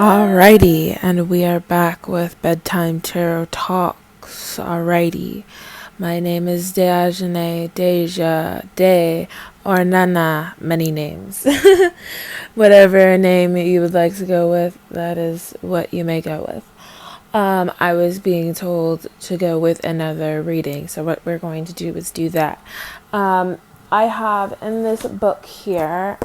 Alrighty, and we are back with Bedtime Tarot Talks. Alrighty, my name is Deja, or Nana, many names. Whatever name you would like to go with, that is what you may go with. I was being told to go with another reading, so what we're going to do is do that. I have in this book here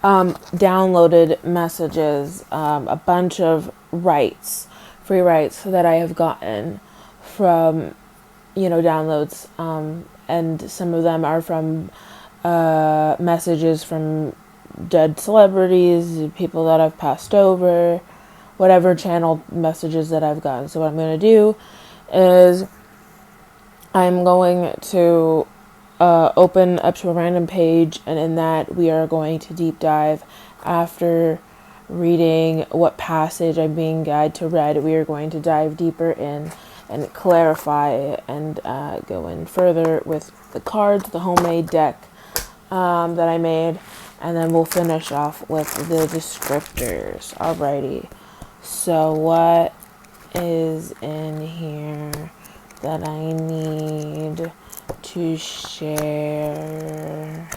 downloaded messages, a bunch of free rights that I have gotten from, downloads. And some of them are from messages from dead celebrities, people that I've passed over, whatever channel messages that I've gotten. So what I'm going to do is I'm going to open up to a random page, and in that we are going to deep dive. After reading what passage I'm being guided to read, we are going to dive deeper in and clarify and go in further with the cards, the homemade deck that I made, and then we'll finish off with the descriptors. Alrighty, so what is in here that I need to share?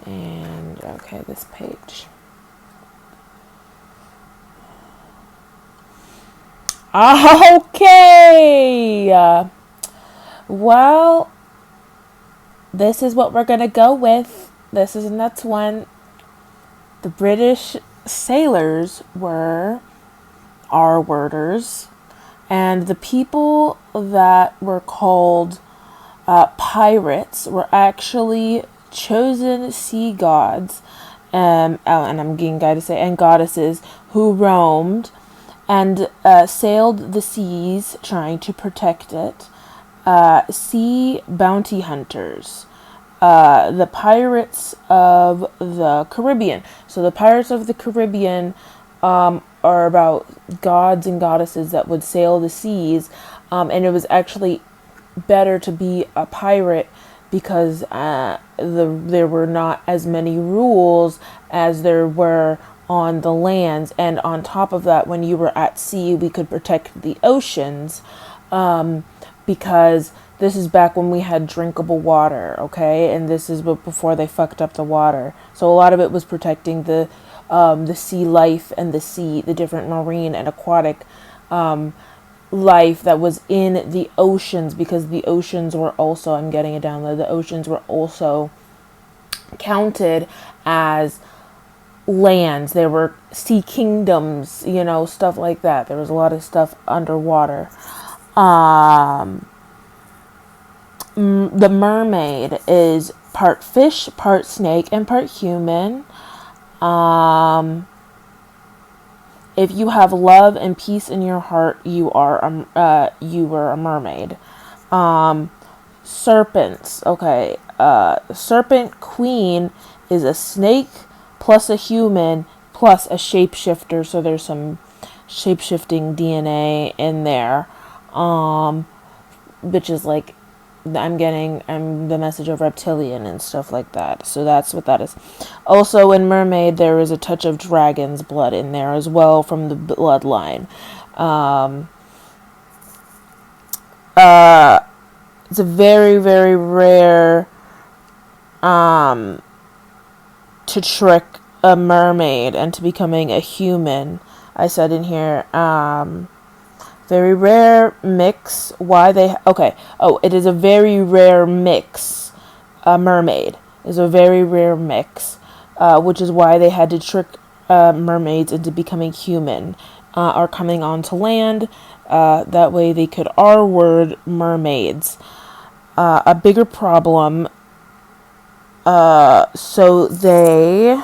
And okay, this page. Okay, well, this is what we're gonna go with. This is the next one. The British sailors were R-worders, and the people that were called pirates were actually chosen sea gods, and I'm getting guided to say, and goddesses who roamed and sailed the seas trying to protect it. Sea bounty hunters. The pirates of the Caribbean. So the pirates of the Caribbean are about gods and goddesses that would sail the seas, and it was actually better to be a pirate because there were not as many rules as there were on the lands. And on top of that, when you were at sea, we could protect the oceans, because this is back when we had drinkable water, okay? And this is before they fucked up the water. So a lot of it was protecting the sea life and the different marine and aquatic life that was in the oceans, because the oceans were also, I'm getting a download, the oceans were also counted as lands. There were sea kingdoms, stuff like that. There was a lot of stuff underwater. The mermaid is part fish, part snake, and part human. If you have love and peace in your heart, you were a mermaid. Serpents. Okay. Serpent queen is a snake plus a human plus a shapeshifter. So there's some shapeshifting DNA in there. Which is like, I'm getting the message of reptilian and stuff like that. So that's what that is. Also in mermaid, there is a touch of dragon's blood in there as well from the bloodline. It's a very, very rare to trick a mermaid into becoming a human. I said in here, very rare mix. It is a very rare mix. A mermaid is a very rare mix, which is why they had to trick mermaids into becoming human, or coming onto land. That way they could R-word mermaids. A bigger problem. So they...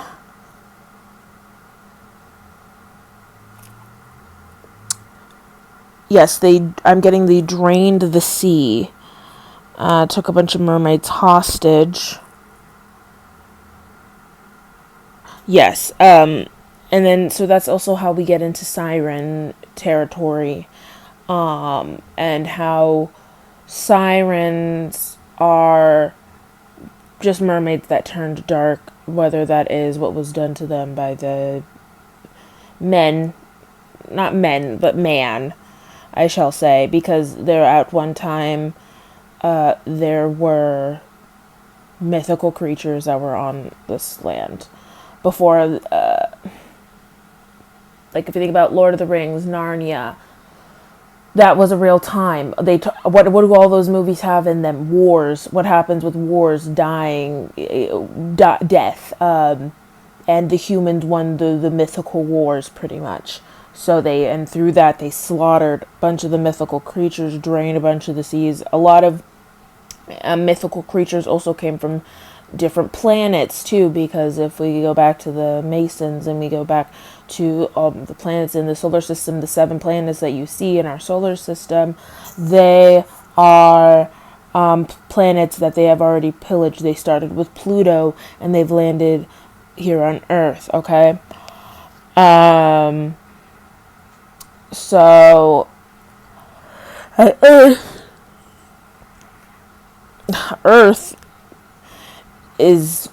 Yes, I'm getting they drained the sea. Took a bunch of mermaids hostage. Yes, and then, so that's also how we get into siren territory. And how sirens are just mermaids that turned dark, whether that is what was done to them by the men not men, but man, I shall say, because there at one time, there were mythical creatures that were on this land before, like if you think about Lord of the Rings, Narnia, that was a real time. What do all those movies have in them? Wars. What happens with wars? Dying, death, and the humans won the mythical wars pretty much. So and through that they slaughtered a bunch of the mythical creatures, drained a bunch of the seas. A lot of mythical creatures also came from different planets too, because if we go back to the Masons and we go back to the planets in the solar system, the 7 planets that you see in our solar system, they are planets that they have already pillaged. They started with Pluto and they've landed here on Earth, okay? So Earth is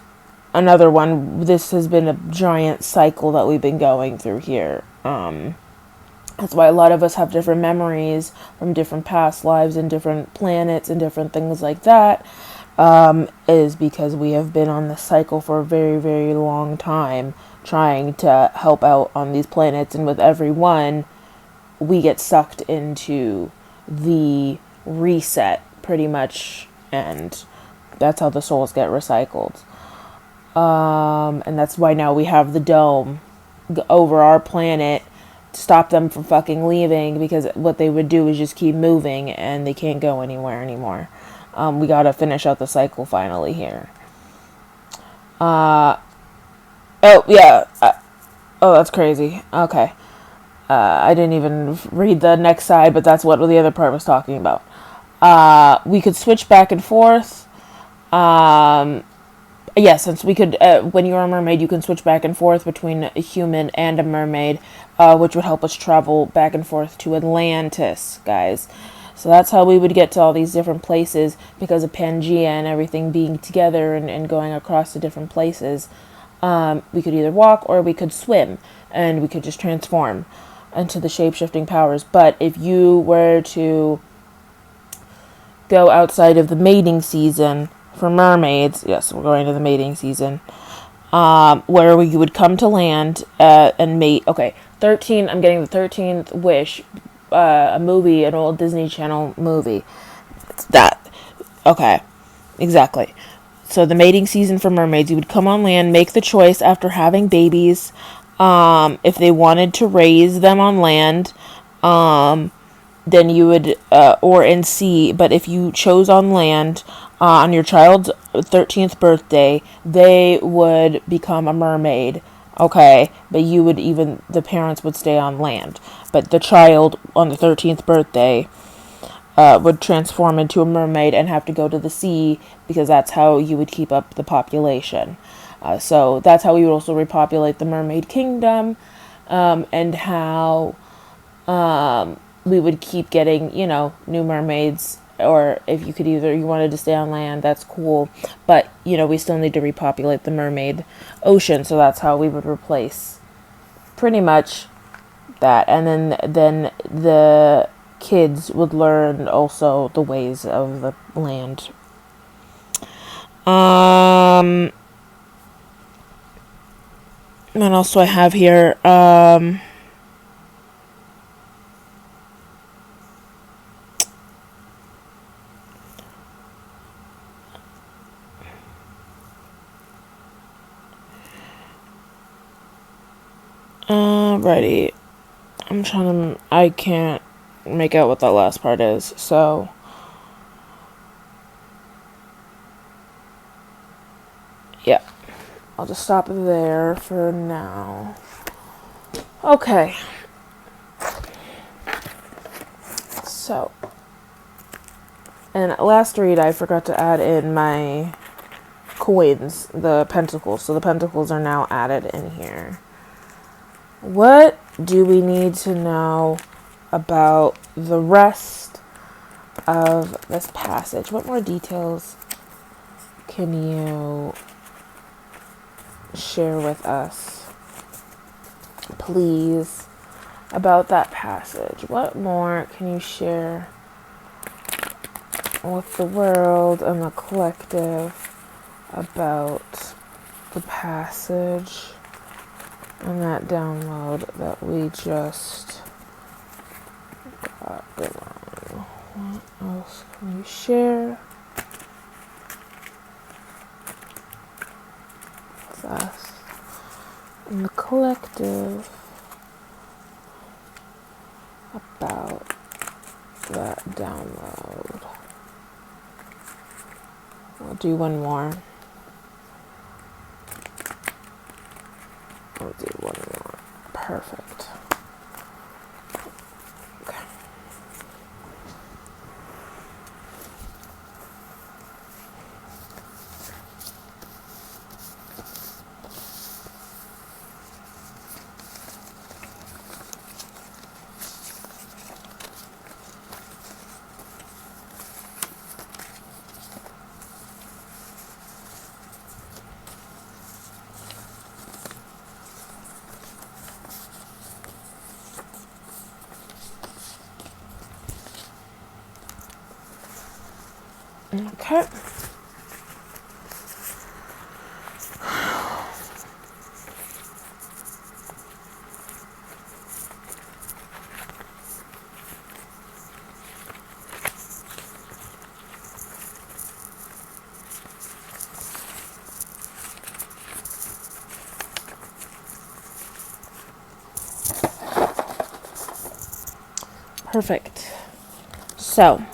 another one. This has been a giant cycle that we've been going through here. That's why a lot of us have different memories from different past lives and different planets and different things like that, is because we have been on this cycle for a very, very long time trying to help out on these planets, and with every one, we get sucked into the reset pretty much, and that's how the souls get recycled. And that's why now we have the dome over our planet to stop them from fucking leaving, because what they would do is just keep moving and they can't go anywhere anymore. We gotta finish out the cycle finally here. Oh, yeah. Oh, that's crazy. Okay. I didn't even read the next side, but that's what the other part was talking about. We could switch back and forth. Yeah, since we could, when you're a mermaid, you can switch back and forth between a human and a mermaid, which would help us travel back and forth to Atlantis, guys. So that's how we would get to all these different places, because of Pangea and everything being together and going across to different places. We could either walk or we could swim, and we could just transform into the shape-shifting powers. But if you were to go outside of the mating season for mermaids, yes, we're going to the mating season, where you would come to land and mate. Okay, 13, I'm getting the 13th Wish, a movie, an old Disney Channel movie. It's that. Okay, exactly. So the mating season for mermaids, you would come on land, make the choice after having babies, if they wanted to raise them on land, then you would, or in sea, but if you chose on land, on your child's 13th birthday, they would become a mermaid, okay? But the parents would stay on land. But the child on the 13th birthday would transform into a mermaid and have to go to the sea, because that's how you would keep up the population. So that's how we would also repopulate the mermaid kingdom, and how we would keep getting, new mermaids. Or if you wanted to stay on land, that's cool. But, we still need to repopulate the mermaid ocean. So that's how we would replace pretty much that. And then the kids would learn also the ways of the land. What else do I have here? Righty. I can't make out what that last part is, so. Yeah. I'll just stop there for now. Okay. So. And last read, I forgot to add in my coins, the pentacles. So the pentacles are now added in here. What do we need to know about the rest of this passage? What more details can you share with us, please? about that passage? What more can you share with the world and the collective about the passage and that download that we just got going? What else can you share with us and the collective about that download? I'll do one more. I'll do one more. Perfect. Okay. Okay. Perfect. So,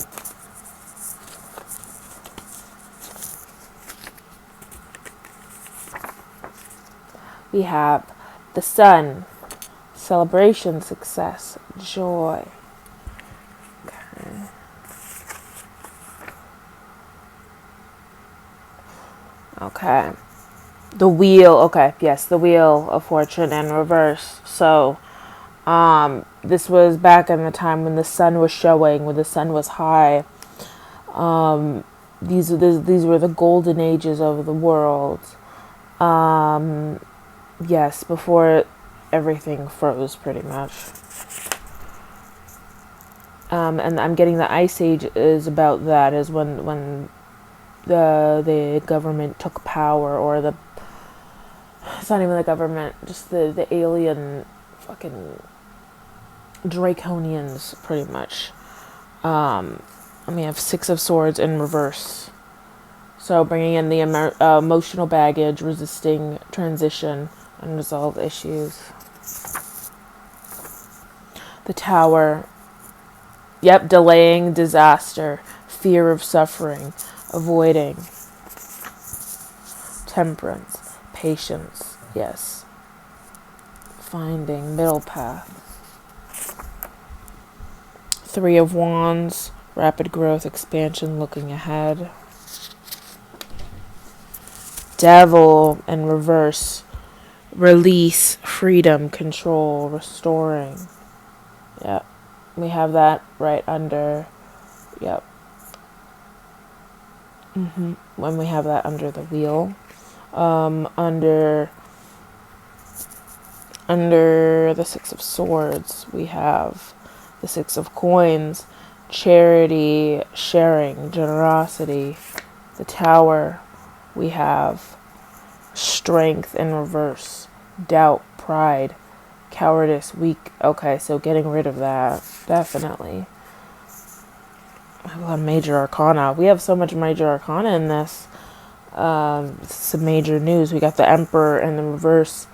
we have the sun, celebration, success, joy. Okay. Okay. The wheel. Okay. Yes, the wheel of fortune in reverse. So, this was back in the time when the sun was showing, when the sun was high. These were the golden ages of the world. Yes, before everything froze, pretty much. And I'm getting the Ice Age is about that, is when the government took power, or the, it's not even the government, just the alien fucking draconians, pretty much. And we have Six of Swords in reverse. So bringing in the emotional baggage, resisting transition, unresolved issues. The Tower. Yep, delaying disaster, fear of suffering, avoiding. Temperance, patience, yes. Finding middle path. Three of Wands, rapid growth, expansion, looking ahead. Devil in reverse, release, freedom, control, restoring. Yep, we have that right under. Yep. When we have that under the wheel, under the Six of Swords, we have the Six of Coins, charity, sharing, generosity. The Tower, we have strength in reverse, doubt, pride, cowardice, weak. Okay, so getting rid of that, definitely. I have a lot of major arcana. We have so much major arcana in this. Some major news. We got the Emperor in the reverse,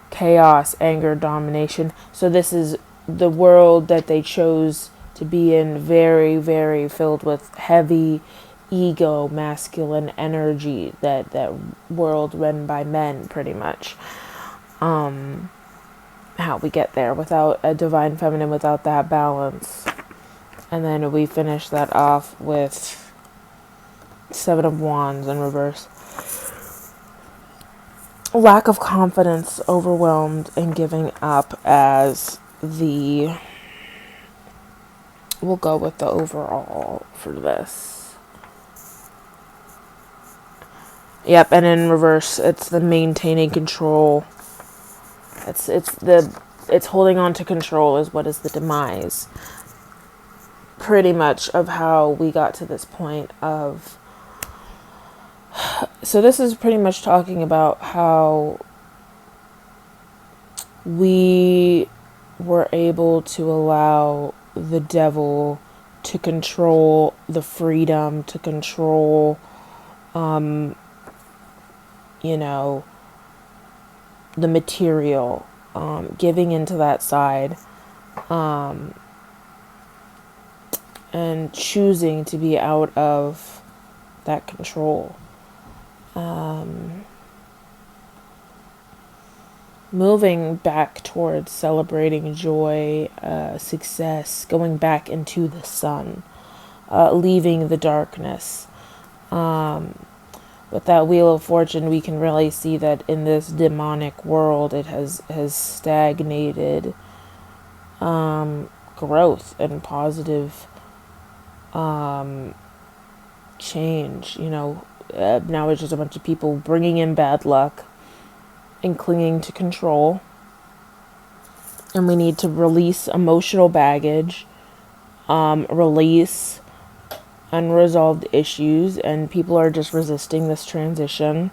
chaos, anger, domination. So this is the world that they chose to be in, very, very filled with heavy ego, masculine energy, that world run by men, pretty much. How we get there without a divine feminine, without that balance. And then we finish that off with Seven of Wands in reverse. Lack of confidence, overwhelmed, and giving up as the... We'll go with the overall for this. Yep, and in reverse, it's the maintaining control. It's the it's holding on to control is what is the demise, pretty much, of how we got to this point of. So this is pretty much talking about how we were able to allow the devil to control the freedom, to control, you know, the material, giving into that side, and choosing to be out of that control. Moving back towards celebrating joy, success, going back into the sun, leaving the darkness. With that Wheel of Fortune, we can really see that in this demonic world, it has stagnated growth and positive change. Now it's just a bunch of people bringing in bad luck and clinging to control. And we need to release emotional baggage, release unresolved issues, and people are just resisting this transition.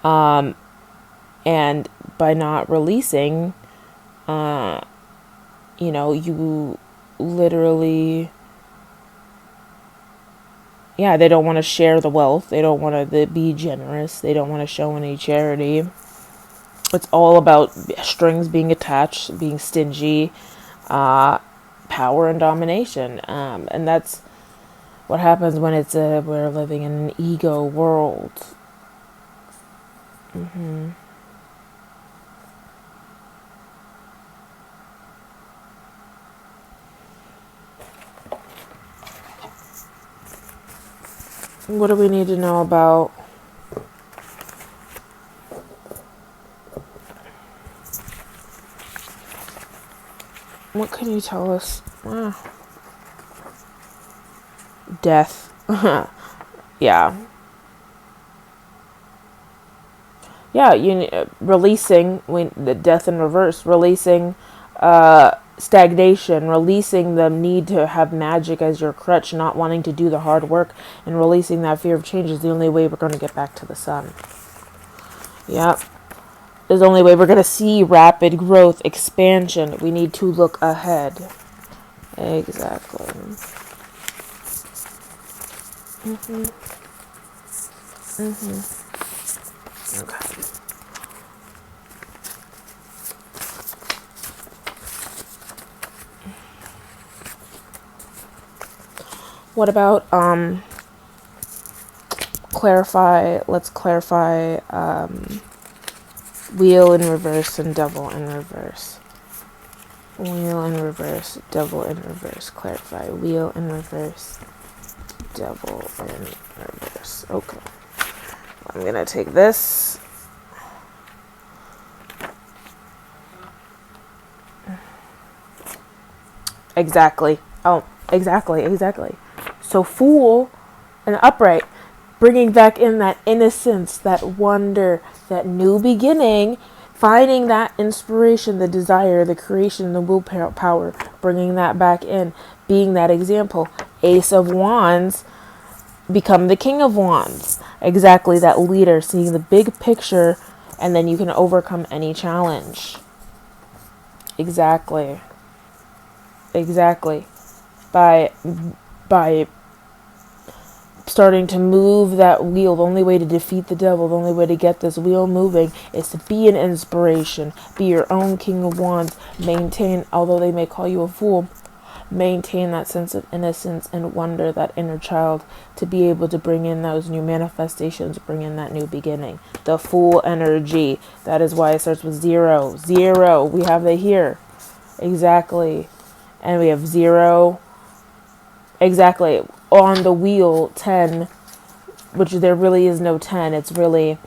And by not releasing, you literally, they don't want to share the wealth. They don't want to be generous. They don't want to show any charity. It's all about strings being attached, being stingy, power and domination. And that's what happens when we're living in an ego world. What do we need to know about what can you tell us? Death. Yeah, releasing the death in reverse, releasing stagnation, releasing the need to have magic as your crutch, not wanting to do the hard work, and releasing that fear of change is the only way we're going to get back to the sun. Yeah. Is the only way we're going to see rapid growth, expansion. We need to look ahead. Exactly. Okay. What about, let's clarify, Wheel in reverse and Devil in reverse. Wheel in reverse, Devil in reverse. Clarify. Wheel in reverse, Devil in reverse. Okay. I'm going to take this. Exactly. Oh, exactly. So Fool and Upright, bringing back in that innocence, that wonder, that new beginning, finding that inspiration, the desire, the creation, the willpower, bringing that back in, being that example. Ace of Wands, become the King of Wands. Exactly, that leader, seeing the big picture, and then you can overcome any challenge. Exactly. By starting to move that wheel, the only way to defeat the devil, the only way to get this wheel moving is to be an inspiration, be your own King of Wands, maintain, although they may call you a fool, maintain that sense of innocence and wonder, that inner child, to be able to bring in those new manifestations, bring in that new beginning. The Fool energy. That is why it starts with 0. 0. We have that here. Exactly. And we have 0. Exactly. On the wheel, 10, which there really is no 10. It's really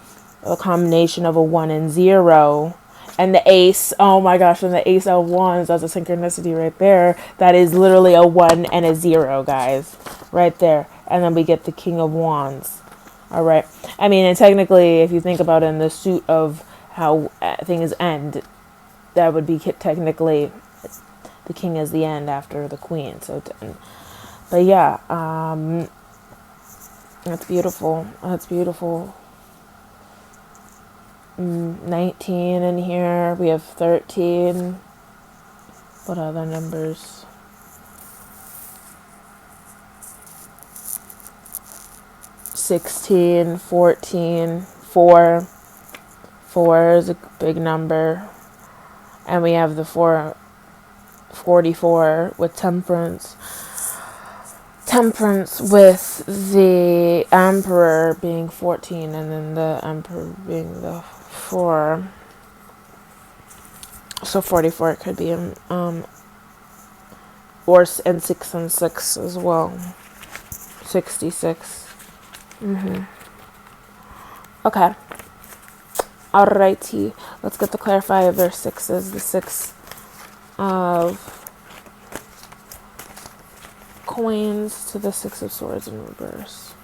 a combination of a 1 and 0. And the ace, oh my gosh, and the Ace of Wands, that's a synchronicity right there. That is literally a 1 and a 0, guys. Right there. And then we get the King of Wands. All right. I mean, and technically, if you think about it in the suit of how things end, that would be technically the king is the end after the queen. So, but yeah, that's beautiful. That's beautiful. 19 in here. We have 13. What other numbers? 16, 14, 4. 4 is a big number. And we have the 44 with temperance. Temperance with the emperor being 14 and then the emperor being the 4. So 44 could be or and 6 and 6 as well. 66. Okay. Alrighty. Let's get to clarify of their 6s. The 6 of coins to the 6 of swords in reverse.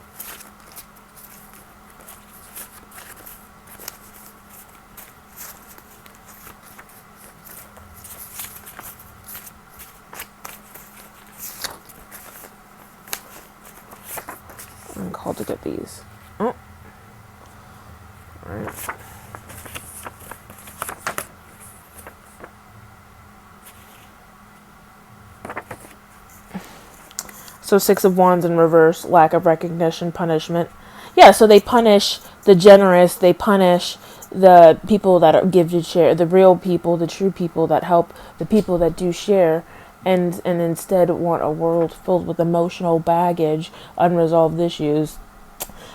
I'm called to get these. Oh. Alright. So 6 of wands in reverse, lack of recognition, punishment. Yeah, so they punish the generous, they punish the people that give to share, the real people, the true people that help, the people that do share, and instead want a world filled with emotional baggage, unresolved issues,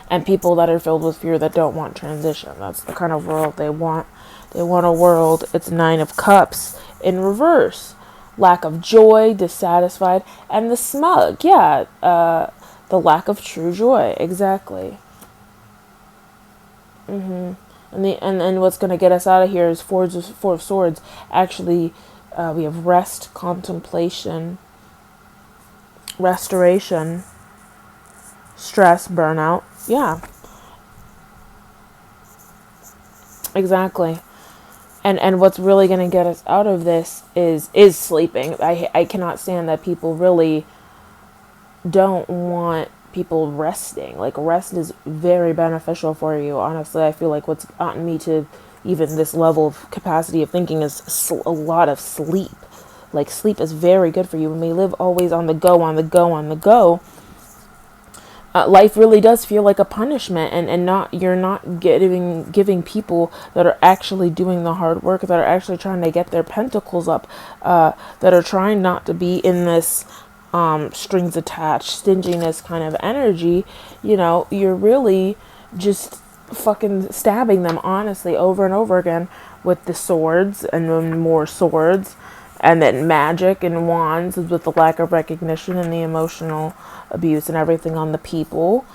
and people that are filled with fear that don't want transition. That's the kind of world they want. They want a world, it's 9 of cups in reverse. Lack of joy, dissatisfied, and the smug. Yeah, the lack of true joy. Exactly. And what's going to get us out of here is 4 of swords. Actually, we have rest, contemplation, restoration, stress, burnout. Yeah. Exactly. And what's really going to get us out of this is sleeping. I cannot stand that people really don't want people resting. Like, rest is very beneficial for you. Honestly, I feel like what's gotten me to even this level of capacity of thinking is a lot of sleep. Like, sleep is very good for you. When we live always on the go, on the go, on the go, life really does feel like a punishment, and you're not giving people that are actually doing the hard work, that are actually trying to get their pentacles up, that are trying not to be in this strings attached stinginess kind of energy. You're really just fucking stabbing them, honestly, over and over again with the swords, and then more swords, and then magic and wands with the lack of recognition and the emotional abuse and everything on the people.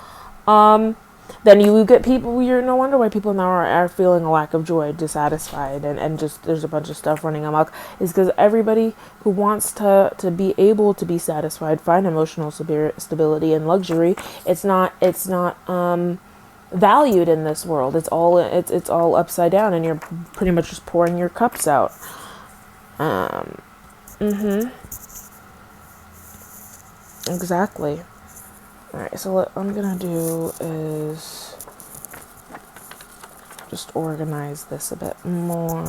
Then you get people, you're no wonder why people now are feeling a lack of joy, dissatisfied, and just there's a bunch of stuff running amok, is because everybody who wants to be able to be satisfied, find emotional stability and luxury, it's not valued in this world. It's all upside down, and you're pretty much just pouring your cups out. Exactly. Alright, so what I'm gonna do is just organize this a bit more.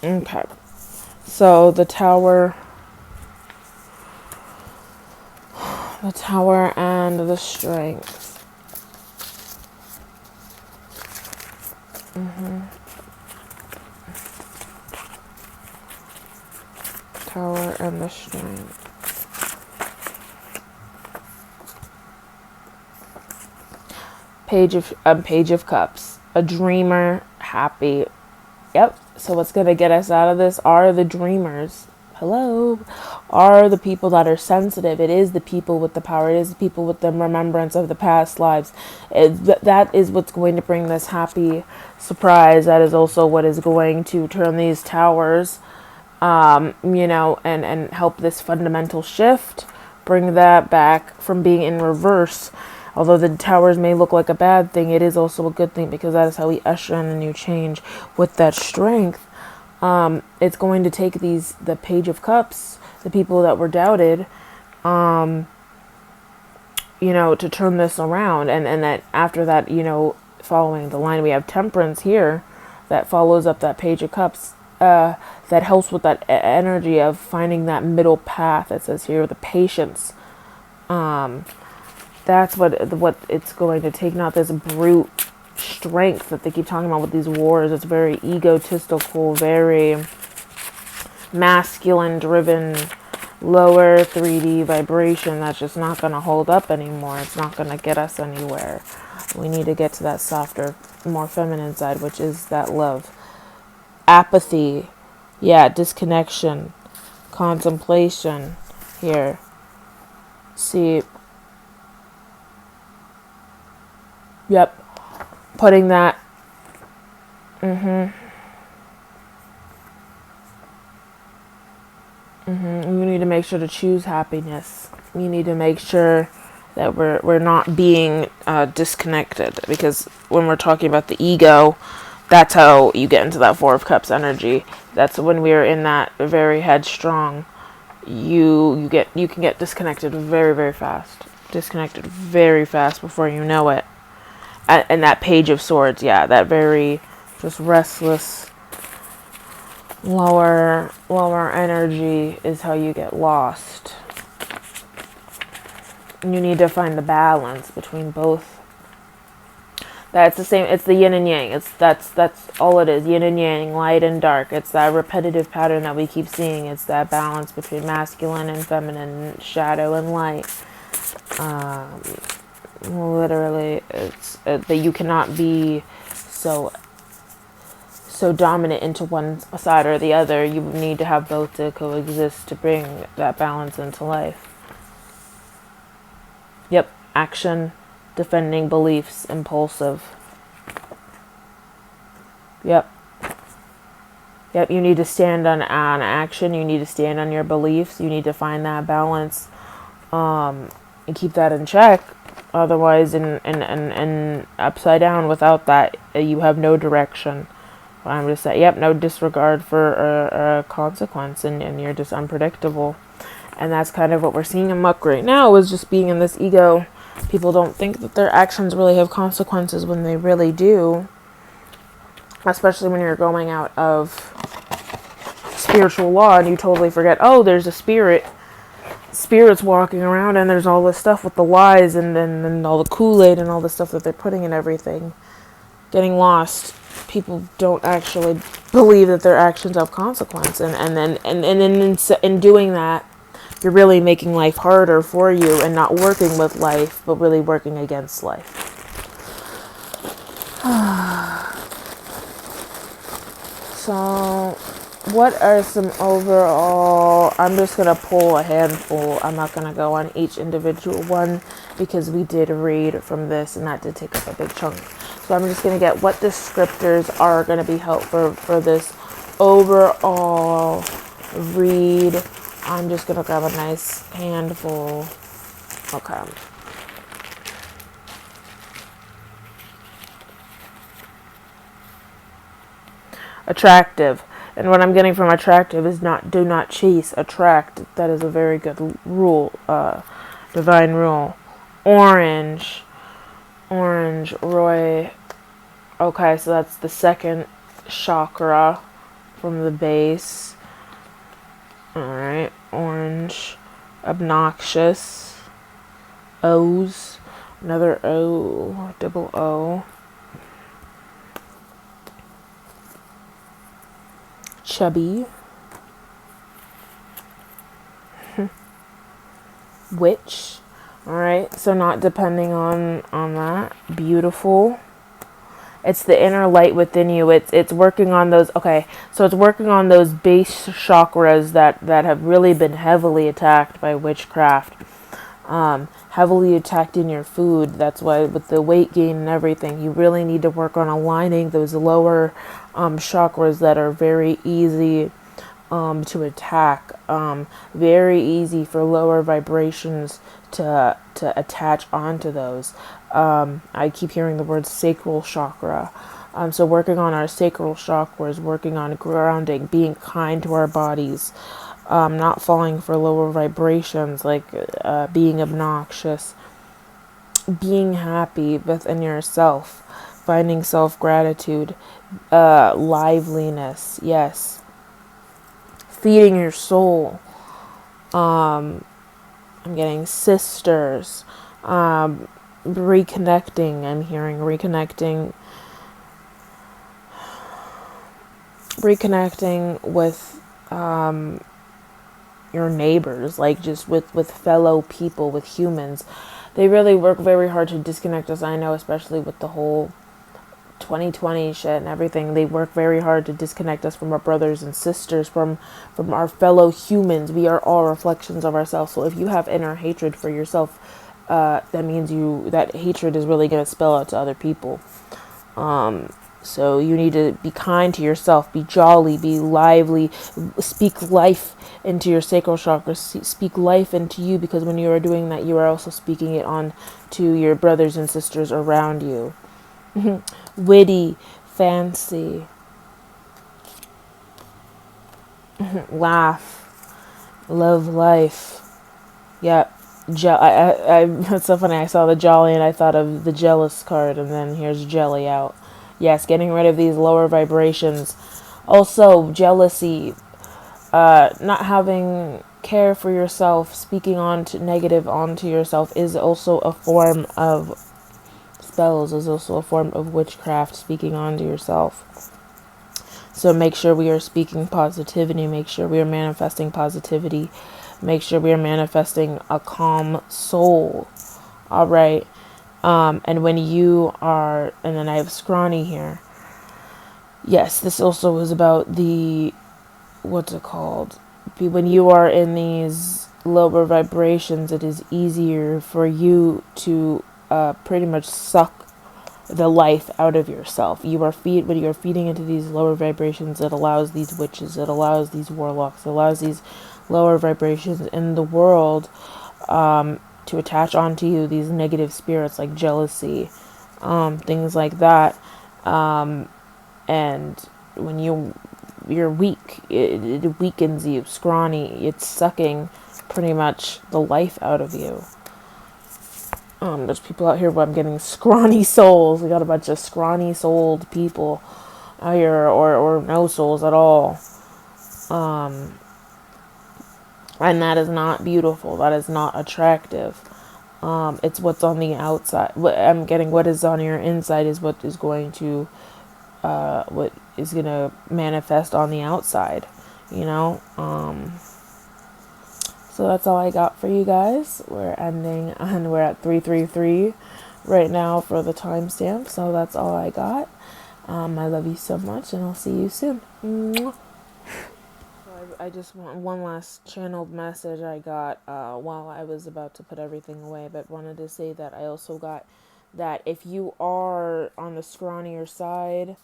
Okay, so the tower and the strength. Tower and the strength. Page of Cups. a dreamer, happy. Yep. So what's going to get us out of this are the dreamers. Hello. Are the people that are sensitive. It is the people with the power. It is the people with the remembrance of the past lives. That is what's going to bring this happy surprise. That is also what is going to turn these towers, and help this fundamental shift. Bring that back from being in reverse. Although the towers may look like a bad thing, it is also a good thing, because that is how we usher in a new change with that strength. It's going to take the Page of Cups, the people that were doubted, to turn this around. And that after that, following the line, we have Temperance here that follows up that Page of Cups, that helps with that energy of finding that middle path. It says here, the patience. That's what it's going to take, not this brute strength that they keep talking about with these wars. It's very egotistical, very masculine driven, lower 3D vibration that's just not going to hold up anymore. It's not going to get us anywhere. We need to get to that softer, more feminine side, which is that love. Apathy, disconnection, contemplation here. See, putting that, you need to make sure to choose happiness. You need to make sure that we're not being disconnected, because when we're talking about the ego, that's how you get into that Four of Cups energy. That's when we're in that very headstrong. You can get disconnected very, very fast. Disconnected very fast before you know it. And that Page of Swords, that very just restless, lower energy is how you get lost. You need to find the balance between both. That's the same. It's the yin and yang. That's all it is. Yin and yang, light and dark. It's that repetitive pattern that we keep seeing. It's that balance between masculine and feminine, shadow and light. Literally, it's that you cannot be so dominant into one side or the other. You need to have both to coexist to bring that balance into life. Action, defending beliefs, impulsive. You need to stand on action. You need to stand on your beliefs. You need to find that balance, and keep that in check. Otherwise, and upside down, without that, you have no direction. I'm just saying, no disregard for a consequence, and you're just unpredictable. And that's kind of what we're seeing in Muck right now, is just being in this ego. People don't think that their actions really have consequences when they really do. Especially when you're going out of spiritual law and you totally forget, there's a spirits walking around, and there's all this stuff with the lies and then all the Kool-Aid and all the stuff that they're putting in everything. Getting lost. People don't actually believe that their actions have consequence, and then in doing that, you're really making life harder for you and not working with life, but really working against life. So, what are some overall... I'm just going to pull a handful. I'm not going to go on each individual one, because we did read from this, and that did take up a big chunk. So I'm just going to get what descriptors are going to be helpful for this overall read. I'm just going to grab a nice handful. Okay. Attractive. And what I'm getting from attractive is do not chase, attract. That is a very good rule, divine rule. Orange, Roy. Okay, so that's the second chakra from the base. Alright, orange, obnoxious, O's, another O, double O, chubby, witch. Alright, so not depending on that. Beautiful, It's the inner light within you. It's working on those. Okay, so it's working on those base chakras that have really been heavily attacked by witchcraft, heavily attacked in your food. That's why with the weight gain and everything, you really need to work on aligning those lower chakras that are very easy to attack. Very easy for lower vibrations to attach onto those. I keep hearing the word sacral chakra. So working on our sacral chakras, working on grounding, being kind to our bodies, not falling for lower vibrations like being obnoxious, being happy within yourself, finding self-gratitude, liveliness, yes, feeding your soul. I'm getting sisters, reconnecting. I'm hearing reconnecting with your neighbors, like just with fellow people, with humans. They really work very hard to disconnect us. I know, especially with the whole 2020 shit and everything. They work very hard to disconnect us from our brothers and sisters, from our fellow humans. We are all reflections of ourselves. So if you have inner hatred for yourself, that means that hatred is really going to spill out to other people. So you need to be kind to yourself, be jolly, be lively, speak life into your sacral chakra, speak life into you, because when you are doing that, you are also speaking it on to your brothers and sisters around you. Witty, fancy, laugh, love life. Yep. It's so funny. I saw the jolly and I thought of the jealous card, and then here's jelly out. Yes, getting rid of these lower vibrations. Also, jealousy, not having care for yourself, speaking on to negative onto yourself is also a form of spells, is also a form of witchcraft, speaking onto yourself. So make sure we are speaking positivity, make sure we are manifesting positivity, make sure we are manifesting a calm soul. All right. And when you are, and then I have scrawny here. Yes, this also is about the, what's it called? When you are in these lower vibrations, it is easier for you to pretty much suck the life out of yourself. When you are feeding into these lower vibrations, it allows these witches, it allows these warlocks, it allows these lower vibrations in the world to attach onto you, these negative spirits like jealousy, things like that. And when you're weak, it weakens you, scrawny, it's sucking pretty much the life out of you. There's people out here where I'm getting scrawny souls. We got a bunch of scrawny souled people out here, or no souls at all. And that is not beautiful. That is not attractive. It's what's on the outside. I'm getting what is on your inside is what is going to manifest on the outside, you know. So that's all I got for you guys. We're ending and we're at 333 right now for the timestamp. So that's all I got. I love you so much, and I'll see you soon. Mwah. I just want one last channeled message I got while I was about to put everything away, but wanted to say that I also got that if you are on the scrawnier side,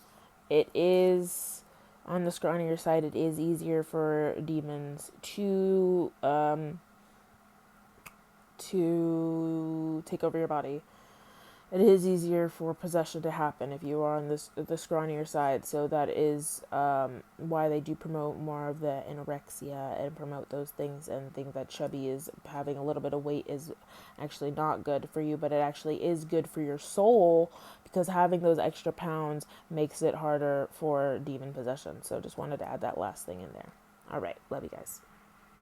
it is easier for demons to take over your body. It is easier for possession to happen if you are on the scrawnier side. So that is why they do promote more of the anorexia and promote those things, and think that chubby is having a little bit of weight is actually not good for you, but it actually is good for your soul, because having those extra pounds makes it harder for demon possession. So just wanted to add that last thing in there. All right, love you guys.